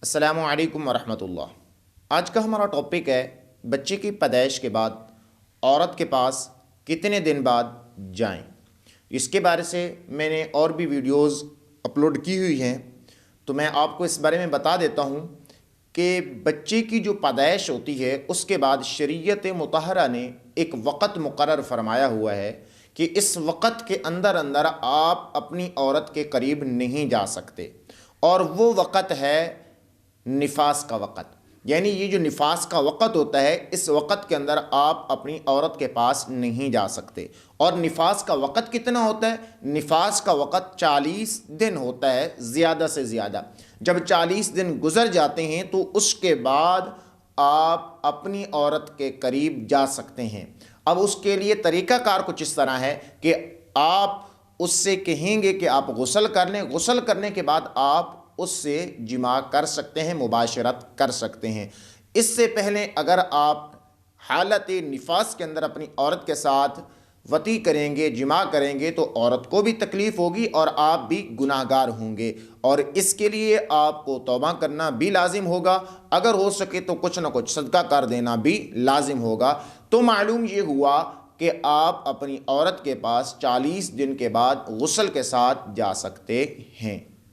السلام علیکم ورحمۃ اللہ۔ آج کا ہمارا ٹاپک ہے بچے کی پیدائش کے بعد عورت کے پاس کتنے دن بعد جائیں۔ اس کے بارے سے میں نے اور بھی ویڈیوز اپلوڈ کی ہوئی ہیں، تو میں آپ کو اس بارے میں بتا دیتا ہوں کہ بچے کی جو پیدائش ہوتی ہے اس کے بعد شریعت مطہرہ نے ایک وقت مقرر فرمایا ہوا ہے کہ اس وقت کے اندر آپ اپنی عورت کے قریب نہیں جا سکتے، اور وہ وقت ہے نفاس کا وقت۔ یعنی یہ جو نفاس کا وقت ہوتا ہے، اس وقت کے اندر آپ اپنی عورت کے پاس نہیں جا سکتے۔ اور نفاس کا وقت کتنا ہوتا ہے؟ نفاس کا وقت 40 دن ہوتا ہے زیادہ سے زیادہ۔ جب 40 دن گزر جاتے ہیں تو اس کے بعد آپ اپنی عورت کے قریب جا سکتے ہیں۔ اب اس کے لیے طریقہ کار کچھ اس طرح ہے کہ آپ اس سے کہیں گے کہ آپ غسل کر لیں، غسل کرنے کے بعد آپ اس سے جماع کر سکتے ہیں، مباشرت کر سکتے ہیں۔ اس سے پہلے اگر آپ حالت نفاس کے اندر اپنی عورت کے ساتھ وطی کریں گے، جماع کریں گے، تو عورت کو بھی تکلیف ہوگی اور آپ بھی گناہ گار ہوں گے، اور اس کے لیے آپ کو توبہ کرنا بھی لازم ہوگا۔ اگر ہو سکے تو کچھ نہ کچھ صدقہ کر دینا بھی لازم ہوگا۔ تو معلوم یہ ہوا کہ آپ اپنی عورت کے پاس 40 دن کے بعد غسل کے ساتھ جا سکتے ہیں۔